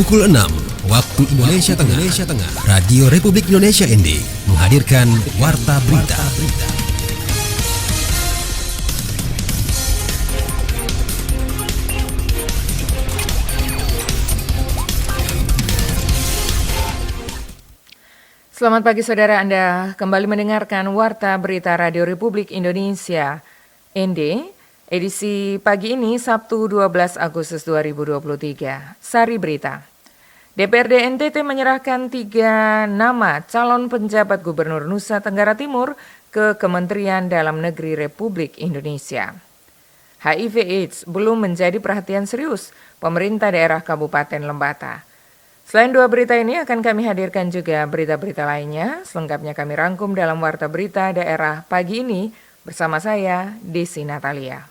Pukul 6 waktu Indonesia Tengah, Radio Republik Indonesia ND menghadirkan Warta Berita. Selamat pagi saudara, Anda kembali mendengarkan Warta Berita Radio Republik Indonesia ND, edisi pagi ini Sabtu 12 Agustus 2023. Sari Berita. DPRD NTT menyerahkan 3 nama calon penjabat Gubernur Nusa Tenggara Timur ke Kementerian Dalam Negeri Republik Indonesia. HIV/AIDS belum menjadi perhatian serius pemerintah daerah Kabupaten Lembata. Selain 2 berita ini akan kami hadirkan juga berita-berita lainnya. Selengkapnya kami rangkum dalam Warta Berita Daerah pagi ini bersama saya, Desi Natalia.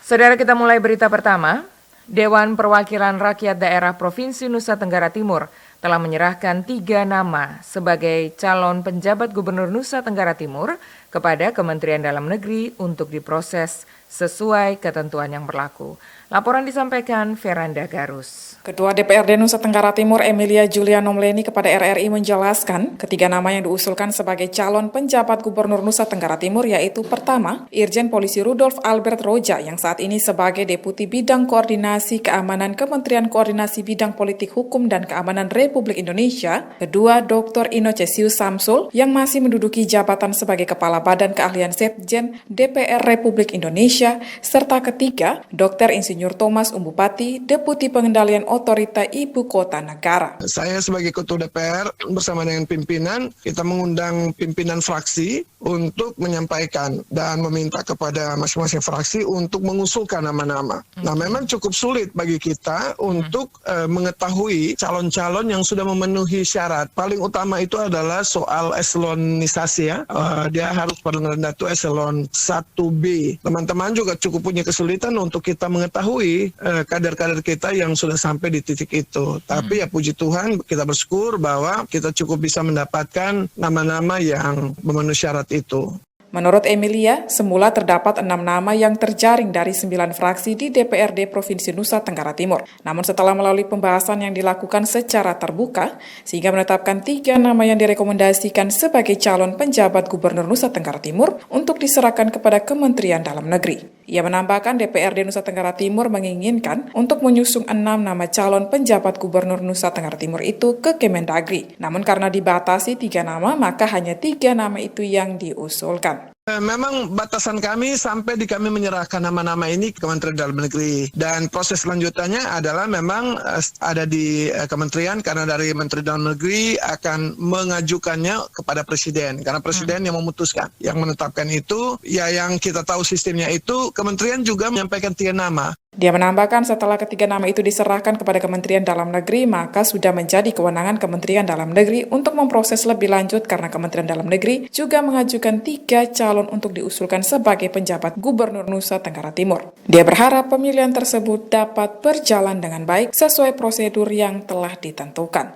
Saudara, kita mulai berita pertama. Dewan Perwakilan Rakyat Daerah Provinsi Nusa Tenggara Timur telah menyerahkan 3 nama sebagai calon penjabat Gubernur Nusa Tenggara Timur kepada Kementerian Dalam Negeri untuk diproses sesuai ketentuan yang berlaku. Laporan disampaikan Veranda Garus. Ketua DPRD Nusa Tenggara Timur Emilia Juliana Nomleni kepada RRI menjelaskan ketiga nama yang diusulkan sebagai calon penjabat Gubernur Nusa Tenggara Timur yaitu pertama, Irjen Polisi Rudolf Albert Roja yang saat ini sebagai Deputi Bidang Koordinasi Keamanan Kementerian Koordinasi Bidang Politik Hukum dan Keamanan Republik Indonesia. Kedua, Dr. Inocesius Samsul yang masih menduduki jabatan sebagai Kepala Badan Keahlian Setjen DPR Republik Indonesia. Serta ketiga, Dr. Insinyur Thomas Umbupati, Deputi Pengendalian Otorita Ibu Kota Negara. Saya sebagai Ketua DPR bersama dengan pimpinan, kita mengundang pimpinan fraksi untuk menyampaikan dan meminta kepada masing-masing fraksi untuk mengusulkan nama-nama. Nah, memang cukup sulit bagi kita untuk mengetahui calon-calon yang sudah memenuhi syarat. Paling utama itu adalah soal eselonisasi ya. Dia harus paling rendah itu eselon 1B. Teman-teman juga cukup punya kesulitan untuk kita mengetahui kader-kader kita yang sudah sampai di titik itu. Tapi ya puji Tuhan, kita bersyukur bahwa kita cukup bisa mendapatkan nama-nama yang memenuhi syarat itu. Menurut Emilia, semula terdapat 6 nama yang terjaring dari 9 fraksi di DPRD Provinsi Nusa Tenggara Timur. Namun setelah melalui pembahasan yang dilakukan secara terbuka, sehingga menetapkan 3 nama yang direkomendasikan sebagai calon penjabat Gubernur Nusa Tenggara Timur untuk diserahkan kepada Kementerian Dalam Negeri. Ia menambahkan DPRD Nusa Tenggara Timur menginginkan untuk menyusung 6 nama calon penjabat Gubernur Nusa Tenggara Timur itu ke Kemendagri. Namun karena dibatasi 3 nama, maka hanya 3 nama itu yang diusulkan. Memang batasan kami sampai di kami menyerahkan nama-nama ini ke Kementerian Dalam Negeri. Dan proses selanjutnya adalah memang ada di Kementerian karena dari Menteri Dalam Negeri akan mengajukannya kepada Presiden. Karena Presiden yang memutuskan, yang menetapkan itu, ya yang kita tahu sistemnya itu, Kementerian juga menyampaikan 3 nama. Dia menambahkan setelah ketiga nama itu diserahkan kepada Kementerian Dalam Negeri, maka sudah menjadi kewenangan Kementerian Dalam Negeri untuk memproses lebih lanjut karena Kementerian Dalam Negeri juga mengajukan 3 calon untuk diusulkan sebagai penjabat Gubernur Nusa Tenggara Timur. Dia berharap pemilihan tersebut dapat berjalan dengan baik sesuai prosedur yang telah ditentukan.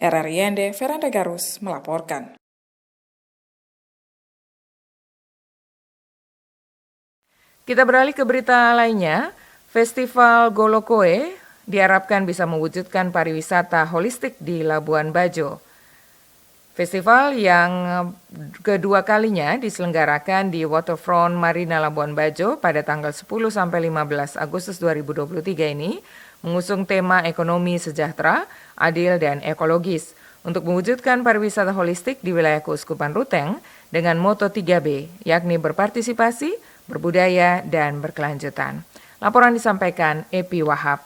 RRI ND Veranda Garus melaporkan. Kita beralih ke berita lainnya. Festival Golokoe diharapkan bisa mewujudkan pariwisata holistik di Labuan Bajo. Festival yang kedua kalinya diselenggarakan di Waterfront Marina Labuan Bajo pada tanggal 10 sampai 15 Agustus 2023 ini mengusung tema ekonomi sejahtera, adil dan ekologis untuk mewujudkan pariwisata holistik di wilayah Keuskupan Ruteng dengan moto 3B, yakni berpartisipasi, berbudaya dan berkelanjutan. Laporan disampaikan Epi Wahab.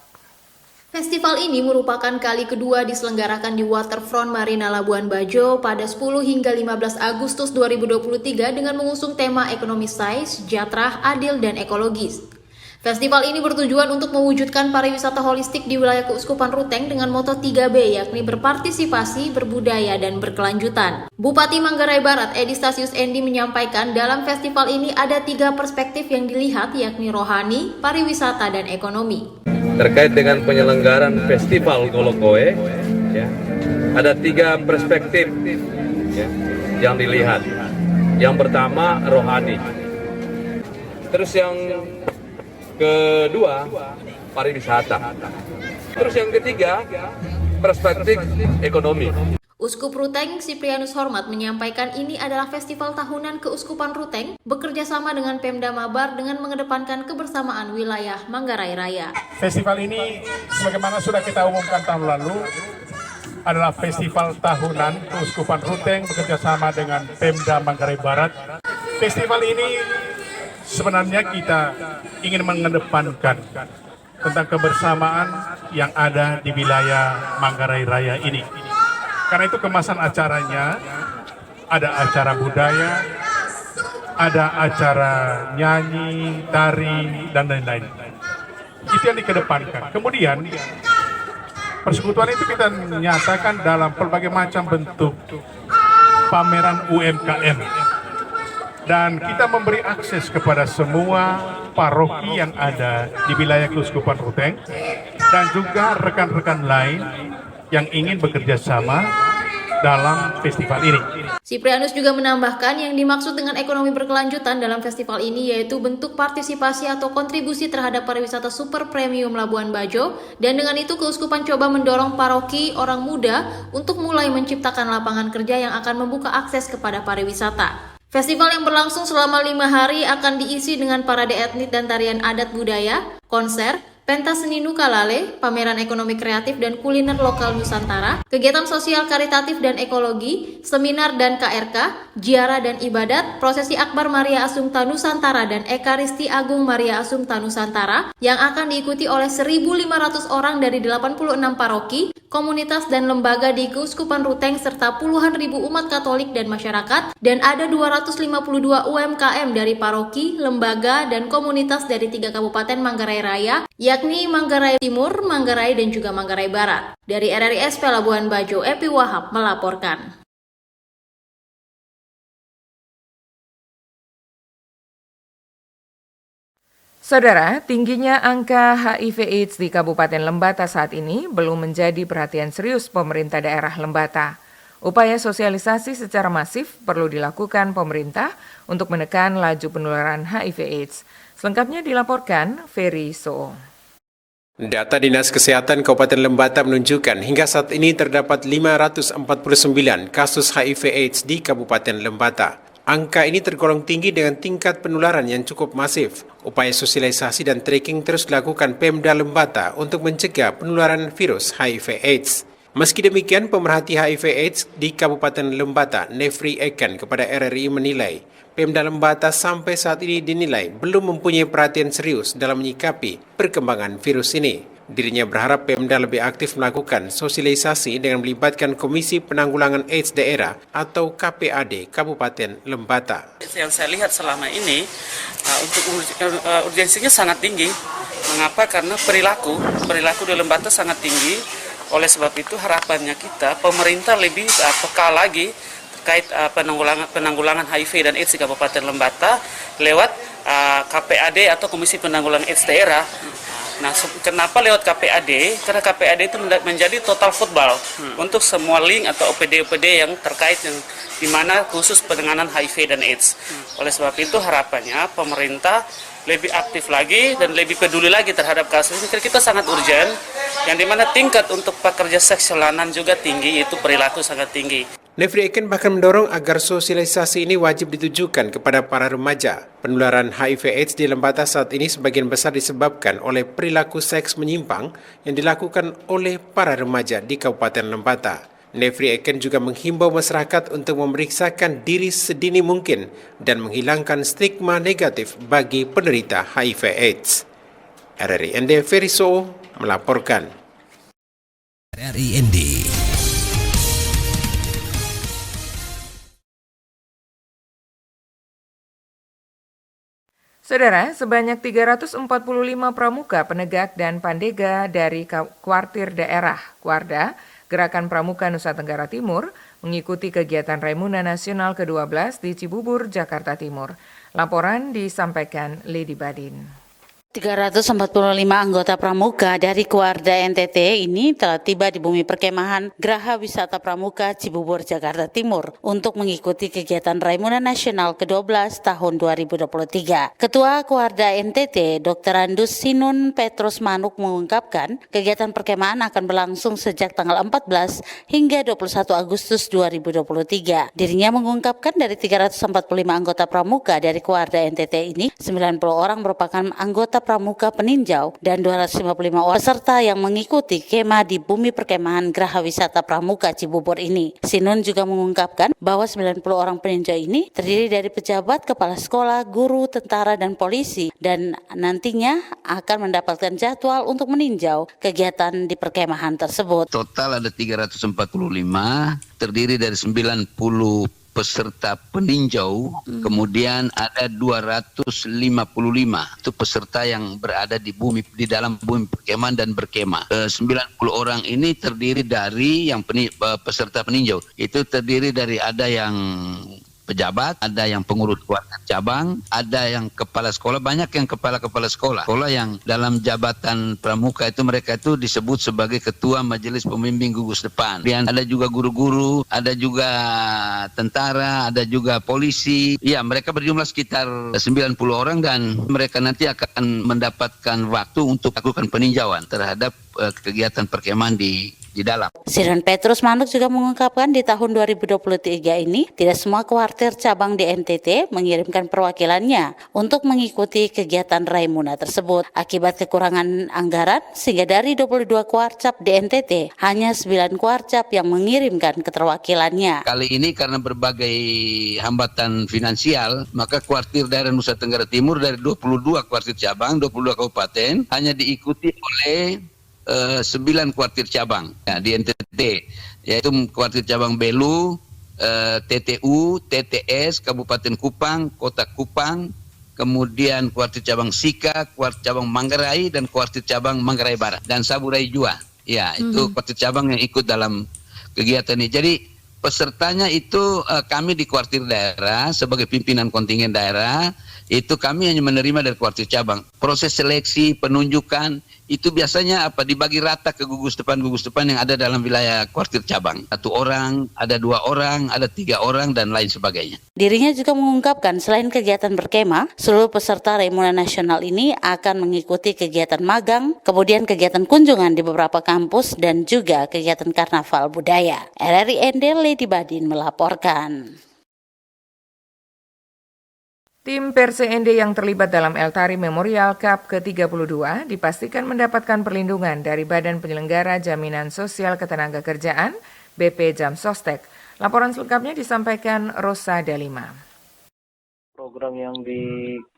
Festival ini merupakan kali kedua diselenggarakan di Waterfront Marina Labuan Bajo pada 10 hingga 15 Agustus 2023 dengan mengusung tema ekonomi sejahtera, adil, dan ekologis. Festival ini bertujuan untuk mewujudkan pariwisata holistik di wilayah Keuskupan Ruteng dengan moto 3B, yakni berpartisipasi, berbudaya, dan berkelanjutan. Bupati Manggarai Barat, Edi Stasius Endi menyampaikan dalam festival ini ada 3 perspektif yang dilihat, yakni rohani, pariwisata, dan ekonomi. terkait dengan penyelenggaraan Festival Golokoe, ya, ada 3 perspektif ya, yang dilihat. Yang pertama rohani, terus yang kedua pariwisata, terus yang ketiga perspektif ekonomi. Uskup Ruteng Siprianus Hormat menyampaikan ini adalah festival tahunan Keuskupan Ruteng bekerja sama dengan Pemda Mabar dengan mengedepankan kebersamaan wilayah Manggarai Raya. Festival ini sebagaimana sudah kita umumkan tahun lalu adalah festival tahunan Keuskupan Ruteng bekerja sama dengan Pemda Manggarai Barat. Festival ini sebenarnya kita ingin mengedepankan tentang kebersamaan yang ada di wilayah Manggarai Raya ini. Karena itu kemasan acaranya ada acara budaya, ada acara nyanyi, tari, dan lain-lain. Itu yang dikedepankan. Kemudian persekutuan itu kita nyatakan dalam berbagai macam bentuk pameran UMKM. Dan kita memberi akses kepada semua paroki yang ada di wilayah Keuskupan Ruteng dan juga rekan-rekan lain yang ingin bekerja sama dalam festival ini. Siprianus juga menambahkan yang dimaksud dengan ekonomi berkelanjutan dalam festival ini yaitu bentuk partisipasi atau kontribusi terhadap pariwisata super premium Labuan Bajo, dan dengan itu Keuskupan coba mendorong paroki orang muda untuk mulai menciptakan lapangan kerja yang akan membuka akses kepada pariwisata. Festival yang berlangsung selama 5 hari akan diisi dengan parade etnik dan tarian adat budaya, konser, pentas seni nukalale, pameran ekonomi kreatif dan kuliner lokal Nusantara, kegiatan sosial karitatif dan ekologi, seminar dan KRK, ziarah dan ibadat, prosesi Akbar Maria Assumpta Nusantara dan Ekaristi Agung Maria Assumpta Nusantara yang akan diikuti oleh 1.500 orang dari 86 paroki, komunitas dan lembaga di Keuskupan Ruteng serta puluhan ribu umat Katolik dan masyarakat, dan ada 252 UMKM dari paroki, lembaga, dan komunitas dari 3 Kabupaten Manggarai Raya, yakni Manggarai Timur, Manggarai, dan juga Manggarai Barat. Dari RRI Labuan Bajo, Epi Wahab melaporkan. Saudara, tingginya angka HIV/AIDS di Kabupaten Lembata saat ini belum menjadi perhatian serius pemerintah daerah Lembata. Upaya sosialisasi secara masif perlu dilakukan pemerintah untuk menekan laju penularan HIV/AIDS. Selengkapnya dilaporkan Ferry So. Data Dinas Kesehatan Kabupaten Lembata menunjukkan hingga saat ini terdapat 549 kasus HIV/AIDS di Kabupaten Lembata. Angka ini tergolong tinggi dengan tingkat penularan yang cukup masif. Upaya sosialisasi dan tracking terus dilakukan Pemda Lembata untuk mencegah penularan virus HIV/AIDS. Meski demikian, pemerhati HIV/AIDS di Kabupaten Lembata, Nefri Eken, kepada RRI menilai, Pemda Lembata sampai saat ini dinilai belum mempunyai perhatian serius dalam menyikapi perkembangan virus ini. Dirinya berharap Pemda lebih aktif melakukan sosialisasi dengan melibatkan Komisi Penanggulangan AIDS Daerah atau KPAD Kabupaten Lembata. Yang saya lihat selama ini untuk urgensinya sangat tinggi. Mengapa? Karena perilaku di Lembata sangat tinggi. Oleh sebab itu harapannya kita pemerintah lebih peka lagi terkait penanggulangan HIV dan AIDS di Kabupaten Lembata lewat KPAD atau Komisi Penanggulangan AIDS Daerah. Nah, kenapa lewat KPAD? Karena KPAD itu menjadi total football untuk semua link atau OPD-OPD yang terkait yang di mana khusus penanganan HIV dan AIDS. Oleh sebab itu harapannya pemerintah lebih aktif lagi dan lebih peduli lagi terhadap kasus ini. Kita sangat urgent, yang dimana tingkat untuk pekerja seks jalanan juga tinggi, yaitu perilaku sangat tinggi. Nefri Eken bahkan mendorong agar sosialisasi ini wajib ditujukan kepada para remaja. Penularan HIV/AIDS di Lembata saat ini sebagian besar disebabkan oleh perilaku seks menyimpang yang dilakukan oleh para remaja di Kabupaten Lembata. Nefri Eken juga menghimbau masyarakat untuk memeriksakan diri sedini mungkin dan menghilangkan stigma negatif bagi penderita HIV/AIDS. RRI ND Feriso melaporkan. RRI ND. Saudara, sebanyak 345 pramuka, penegak, dan pandega dari kuartir daerah Kuarda, Gerakan Pramuka Nusa Tenggara Timur, mengikuti kegiatan Raimuna Nasional ke-12 di Cibubur, Jakarta Timur. Laporan disampaikan Lady Badin. 345 anggota pramuka dari Kuarda NTT ini telah tiba di bumi perkemahan Geraha Wisata Pramuka Cibubur, Jakarta Timur untuk mengikuti kegiatan Raimuna Nasional ke-12 tahun 2023. Ketua Kuarda NTT, Dr. Andus Sinun Petrus Manuk mengungkapkan kegiatan perkemahan akan berlangsung sejak tanggal 14 hingga 21 Agustus 2023. Dirinya mengungkapkan dari 345 anggota pramuka dari Kuarda NTT ini, 90 orang merupakan anggota pramuka peninjau dan 255 orang peserta yang mengikuti kemah di bumi perkemahan Geraha Wisata Pramuka Cibubur ini. Sinun juga mengungkapkan bahwa 90 orang peninjau ini terdiri dari pejabat, kepala sekolah, guru, tentara, dan polisi, dan nantinya akan mendapatkan jadwal untuk meninjau kegiatan di perkemahan tersebut. Total ada 345, terdiri dari 90 peserta peninjau, kemudian ada 255 itu peserta yang berada di dalam bumi perkemahan dan berkemah. 90 orang ini terdiri dari yang peserta peninjau. Itu terdiri dari ada yang pejabat, ada yang pengurus keluarga cabang, ada yang kepala sekolah, banyak yang kepala-kepala sekolah. Sekolah yang dalam jabatan pramuka itu mereka itu disebut sebagai ketua majelis pembimbing gugus depan. Dan ada juga guru-guru, ada juga tentara, ada juga polisi. Ya, mereka berjumlah sekitar 90 orang dan mereka nanti akan mendapatkan waktu untuk melakukan peninjauan terhadap kegiatan perkemahan di dalam. Sinun Petrus Manuk juga mengungkapkan di tahun 2023 ini tidak semua kuartir cabang di NTT mengirimkan perwakilannya untuk mengikuti kegiatan Raimuna tersebut. Akibat kekurangan anggaran, sehingga dari 22 kuarcap di NTT, hanya 9 kuarcap yang mengirimkan keterwakilannya. Kali ini karena berbagai hambatan finansial, maka kuartir daerah Nusa Tenggara Timur dari 22 kuartir cabang, 22 kabupaten, hanya diikuti oleh 9 kuartir cabang ya, di NTT, yaitu kuartir cabang Belu, TTU, TTS, Kabupaten Kupang, Kota Kupang, kemudian kuartir cabang Sika, kuartir cabang Manggarai, dan kuartir cabang Manggarai Barat, dan Saburai Jua. Ya, itu kuartir cabang yang ikut dalam kegiatan ini. Jadi pesertanya itu kami di kuartir daerah sebagai pimpinan kontingen daerah, itu kami hanya menerima dari kuartir cabang. Proses seleksi, penunjukan, itu biasanya dibagi rata ke gugus depan yang ada dalam wilayah kuartir cabang. 1 orang, ada 2 orang, ada 3 orang, dan lain sebagainya. Dirinya juga mengungkapkan selain kegiatan berkemah, seluruh peserta Raimuna Nasional ini akan mengikuti kegiatan magang, kemudian kegiatan kunjungan di beberapa kampus, dan juga kegiatan karnaval budaya. RRI ND Lady Badin melaporkan. Tim PRCND yang terlibat dalam Eltari Memorial Cup ke-32 dipastikan mendapatkan perlindungan dari Badan Penyelenggara Jaminan Sosial Ketenagakerjaan BP Jam Sostek. Laporan selengkapnya disampaikan Rosa Dalima. Program yang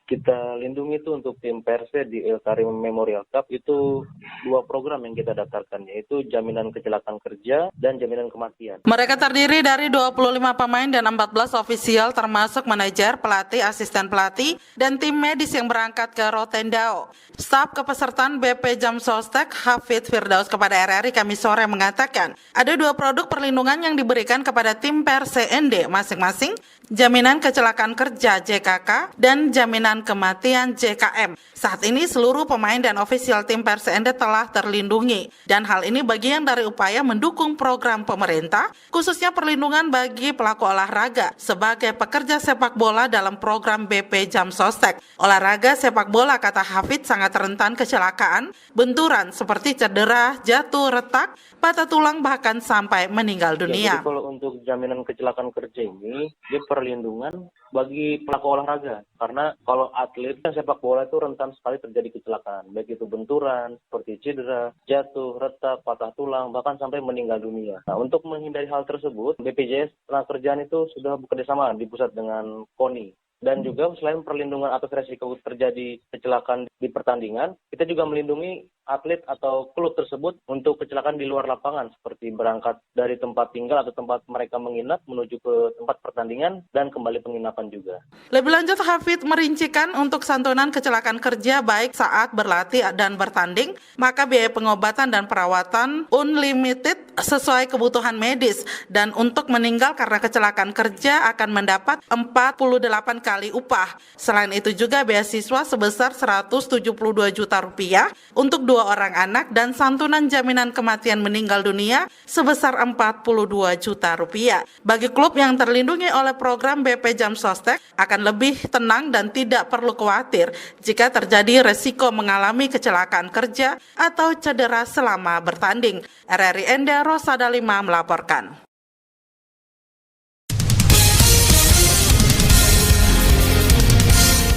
kita lindungi itu untuk tim Perse di Eltari Memorial Cup itu 2 program yang kita daftarkan, yaitu jaminan kecelakaan kerja dan jaminan kematian. Mereka terdiri dari 25 pemain dan 14 ofisial termasuk manajer, pelatih, asisten pelatih, dan tim medis yang berangkat ke Rotendao. Staf kepesertaan BP Jam Sostek Hafid Firdaus kepada RRI Kamis sore mengatakan ada 2 produk perlindungan yang diberikan kepada tim PRCND masing-masing, jaminan kecelakaan kerja JKK dan jaminan kematian JKM. Saat ini seluruh pemain dan ofisial tim PRCND telah terlindungi dan hal ini bagian dari upaya mendukung program pemerintah khususnya perlindungan bagi pelaku olahraga sebagai pekerja sepak bola dalam program BP Jam Sostek. Olahraga sepak bola, kata Hafid, sangat rentan kecelakaan, benturan seperti cedera, jatuh, retak, patah tulang, bahkan sampai meninggal dunia. Jadi kalau untuk jaminan kecelakaan kerja ini, dia perlindungan bagi pelaku olahraga. Karena kalau atlet sepak bola itu rentan sekali terjadi kecelakaan. Baik itu benturan, seperti cedera, jatuh, retak, patah tulang, bahkan sampai meninggal dunia. Nah, untuk menghindari hal tersebut, BPJS Tenagakerjaan itu sudah bekerjasama di pusat dengan KONI. Dan juga selain perlindungan atas resiko terjadi kecelakaan di pertandingan, kita juga melindungi atlet atau klub tersebut untuk kecelakaan di luar lapangan seperti berangkat dari tempat tinggal atau tempat mereka menginap menuju ke tempat pertandingan dan kembali penginapan juga. Lebih lanjut, Hafid merincikan untuk santunan kecelakaan kerja baik saat berlatih dan bertanding, maka biaya pengobatan dan perawatan unlimited sesuai kebutuhan medis, dan untuk meninggal karena kecelakaan kerja akan mendapat 48 kali upah. Selain itu juga beasiswa sebesar 172 juta rupiah untuk 2 orang anak dan santunan jaminan kematian meninggal dunia sebesar 42 juta rupiah. Bagi klub yang terlindungi oleh program BP Jam Sostek akan lebih tenang dan tidak perlu khawatir jika terjadi resiko mengalami kecelakaan kerja atau cedera selama bertanding. RRI Enda Rosada 5 melaporkan.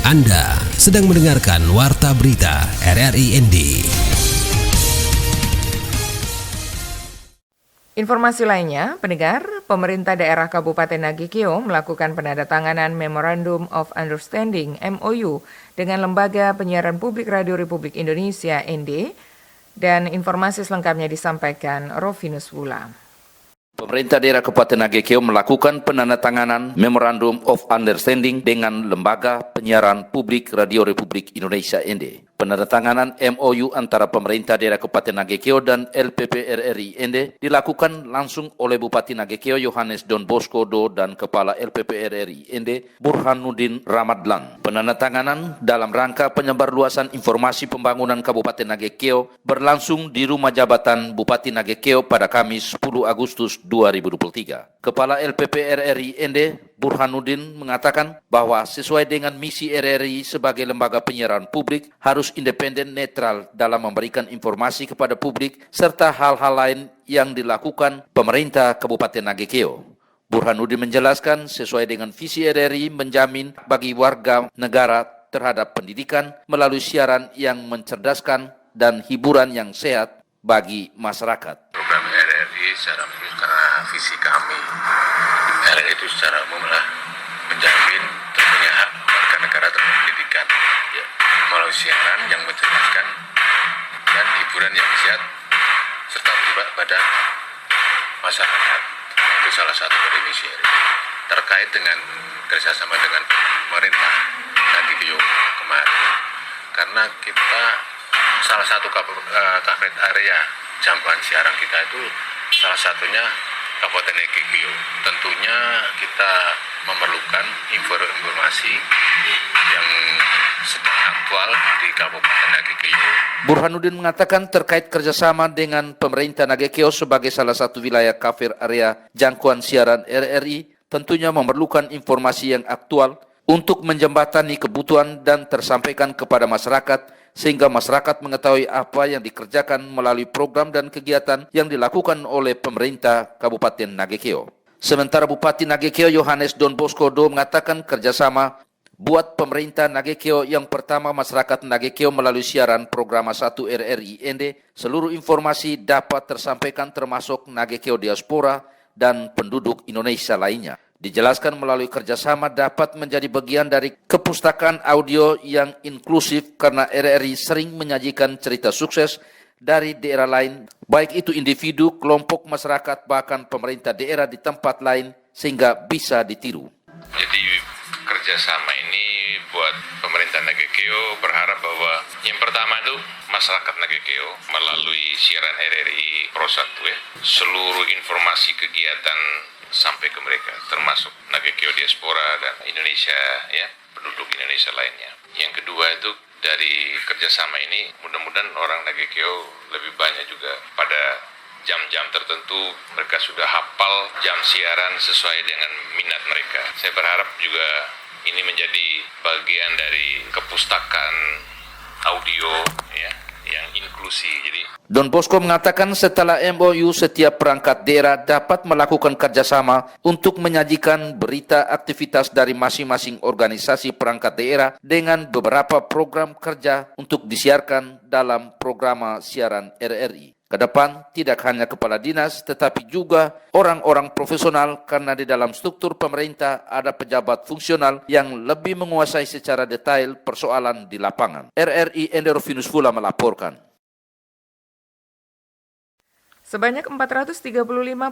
Anda sedang mendengarkan Warta Berita RRI ND. Informasi lainnya, pendengar, pemerintah daerah Kabupaten Nagekeo melakukan penandatanganan Memorandum of Understanding MOU dengan Lembaga Penyiaran Publik Radio Republik Indonesia ND, dan informasi selengkapnya disampaikan Rovinus Wula. Pemerintah daerah Kabupaten Nagekeo melakukan penandatanganan Memorandum of Understanding dengan Lembaga Penyiaran Publik Radio Republik Indonesia ND. Penandatanganan MOU antara pemerintah daerah Kabupaten Nagekeo dan LPP RRI ND dilakukan langsung oleh Bupati Nagekeo Yohanes Don Bosco Do dan Kepala LPP RRI ND Burhanuddin Ramadlan. Penandatanganan dalam rangka penyebarluasan informasi pembangunan Kabupaten Nagekeo berlangsung di Rumah Jabatan Bupati Nagekeo pada Kamis 10 Agustus 2023. Kepala LPP RRI ND Burhanuddin mengatakan bahwa sesuai dengan misi RRI sebagai lembaga penyiaran publik harus independen netral dalam memberikan informasi kepada publik serta hal-hal lain yang dilakukan pemerintah Kabupaten Nagekeo. Burhanuddin menjelaskan sesuai dengan visi RRI menjamin bagi warga negara terhadap pendidikan melalui siaran yang mencerdaskan dan hiburan yang sehat bagi masyarakat. Program RRI secara karena visi kami RRI itu secara umum menjamin terpunya hak warga negara terhadap pendidikan melalui siaran yang mencerdaskan dan hiburan yang sehat serta berdampak pada masyarakat. Itu salah satu dari misi RRI terkait dengan kerjasama dengan pemerintah Nagekeo kemarin, karena kita salah satu coverage area jangkauan siaran kita itu salah satunya Kabupaten Nagekeo. Tentunya kita memerlukan informasi yang sedang aktual di Kabupaten Nagekeo. Burhanuddin mengatakan terkait kerjasama dengan pemerintah Nagekeo sebagai salah satu wilayah cover area jangkauan siaran RRI, tentunya memerlukan informasi yang aktual untuk menjembatani kebutuhan dan tersampaikan kepada masyarakat sehingga masyarakat mengetahui apa yang dikerjakan melalui program dan kegiatan yang dilakukan oleh pemerintah Kabupaten Nagekeo. Sementara Bupati Nagekeo Yohanes Don Bosco Do mengatakan kerjasama buat pemerintah Nagekeo yang pertama masyarakat Nagekeo melalui siaran program 1 RRI ND, seluruh informasi dapat tersampaikan termasuk Nagekeo diaspora dan penduduk Indonesia lainnya. Dijelaskan melalui kerjasama dapat menjadi bagian dari kepustakaan audio yang inklusif karena RRI sering menyajikan cerita sukses dari daerah lain, baik itu individu, kelompok masyarakat, bahkan pemerintah daerah di tempat lain sehingga bisa ditiru. Jadi kerjasama ini buat pemerintah Nagekeo berharap bahwa yang pertama itu masyarakat Nagekeo melalui siaran RRI Pro 1 seluruh informasi kegiatan sampai ke mereka, termasuk Nagekeo diaspora dan Indonesia penduduk Indonesia lainnya. Yang kedua itu dari kerjasama ini mudah-mudahan orang Nagekeo lebih banyak juga pada jam-jam tertentu mereka sudah hafal jam siaran sesuai dengan minat mereka. Saya berharap juga ini menjadi bagian dari kepustakaan audio yang inklusi. Don Bosco mengatakan setelah MOU setiap perangkat daerah dapat melakukan kerjasama untuk menyajikan berita aktivitas dari masing-masing organisasi perangkat daerah dengan beberapa program kerja untuk disiarkan dalam program siaran RRI. Kedepan tidak hanya kepala dinas tetapi juga orang-orang profesional karena di dalam struktur pemerintah ada pejabat fungsional yang lebih menguasai secara detail persoalan di lapangan. RRI Ender Rovinus Fula melaporkan. Sebanyak 435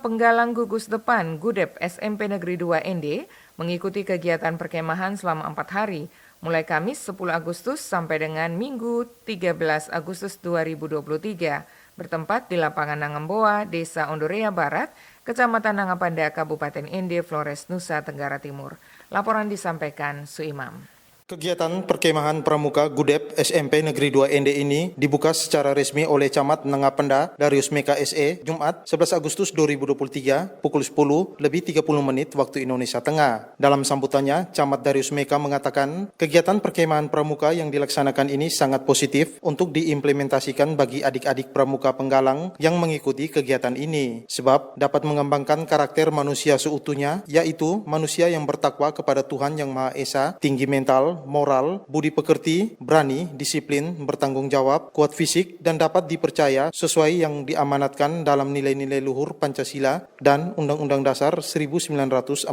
penggalang gugus depan GUDEP SMP Negeri 2 ND mengikuti kegiatan perkemahan selama 4 hari, mulai Kamis 10 Agustus sampai dengan Minggu 13 Agustus 2023, bertempat di lapangan Nangamboa, Desa Ondorea Barat, Kecamatan Nangapanda, Kabupaten ND, Flores, Nusa Tenggara Timur. Laporan disampaikan Suimam. Kegiatan perkemahan pramuka GUDEP SMP Negeri 2 ND ini dibuka secara resmi oleh Camat Nangapanda Darius Meka SE Jumat 11 Agustus 2023 pukul 10:30 waktu Indonesia Tengah. Dalam sambutannya, Camat Darius Meka mengatakan kegiatan perkemahan pramuka yang dilaksanakan ini sangat positif untuk diimplementasikan bagi adik-adik pramuka penggalang yang mengikuti kegiatan ini, sebab dapat mengembangkan karakter manusia seutuhnya, yaitu manusia yang bertakwa kepada Tuhan Yang Maha Esa, tinggi mental, moral, budi pekerti, berani, disiplin, bertanggung jawab, kuat fisik, dan dapat dipercaya sesuai yang diamanatkan dalam nilai-nilai luhur Pancasila dan Undang-Undang Dasar 1945.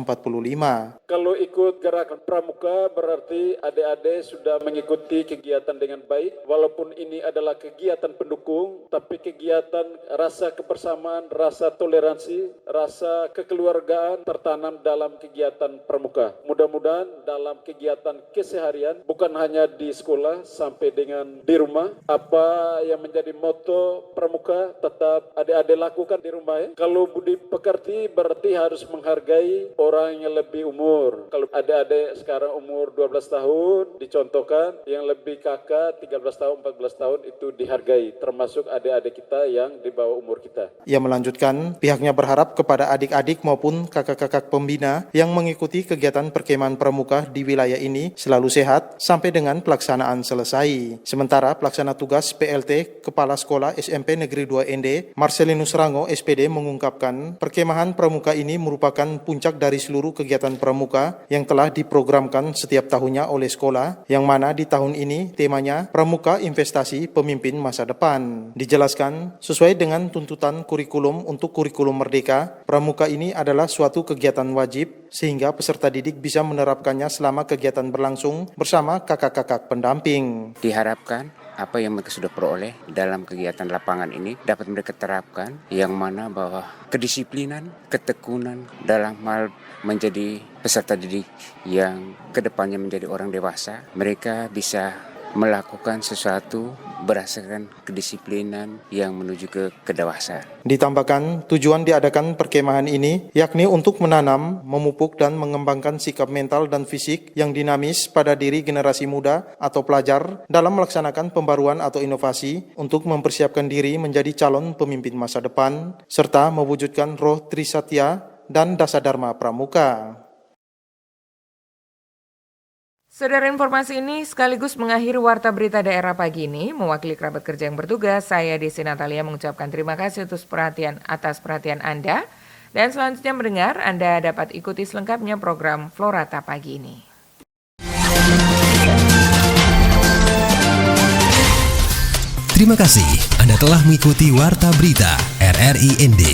Kalau ikut gerakan pramuka berarti adik-adik sudah mengikuti kegiatan dengan baik, walaupun ini adalah kegiatan pendukung, tapi kegiatan rasa kebersamaan, rasa toleransi, rasa kekeluargaan tertanam dalam kegiatan pramuka. Mudah-mudahan dalam kegiatan keseharian, bukan hanya di sekolah sampai dengan di rumah, apa yang menjadi moto pramuka tetap adik-adik lakukan di rumah ya. Kalau budi pekerti berarti harus menghargai orang yang lebih umur. Kalau adik-adik sekarang umur 12 tahun dicontohkan, yang lebih kakak 13 tahun, 14 tahun itu dihargai, termasuk adik-adik kita yang di bawah umur kita. Ia melanjutkan, pihaknya berharap kepada adik-adik maupun kakak-kakak pembina yang mengikuti kegiatan perkemahan pramuka di wilayah ini selalu sehat sampai dengan pelaksanaan selesai. Sementara pelaksana tugas PLT Kepala Sekolah SMP Negeri 2 ND, Marcelinus Rango SPD mengungkapkan perkemahan pramuka ini merupakan puncak dari seluruh kegiatan pramuka yang telah diprogramkan setiap tahunnya oleh sekolah, yang mana di tahun ini temanya Pramuka Investasi Pemimpin Masa Depan. Dijelaskan, sesuai dengan tuntutan kurikulum untuk kurikulum merdeka, pramuka ini adalah suatu kegiatan wajib sehingga peserta didik bisa menerapkannya selama kegiatan berlangsung bersama kakak-kakak pendamping. Diharapkan apa yang mereka sudah peroleh dalam kegiatan lapangan ini dapat mereka terapkan, yang mana bahwa kedisiplinan, ketekunan dalam hal menjadi peserta didik yang kedepannya menjadi orang dewasa, mereka bisa melakukan sesuatu berdasarkan kedisiplinan yang menuju ke kedewasaan. Ditambahkan, tujuan diadakan perkemahan ini yakni untuk menanam, memupuk dan mengembangkan sikap mental dan fisik yang dinamis pada diri generasi muda atau pelajar dalam melaksanakan pembaruan atau inovasi untuk mempersiapkan diri menjadi calon pemimpin masa depan, serta mewujudkan roh Trisatya dan Dasadharma Pramuka. Saudara, informasi ini sekaligus mengakhiri Warta Berita Daerah pagi ini. Mewakili kerabat kerja yang bertugas, saya Desi Natalia mengucapkan terima kasih atas perhatian Anda. Dan selanjutnya mendengar, Anda dapat ikuti selengkapnya program Florata pagi ini. Terima kasih Anda telah mengikuti Warta Berita RRI ND.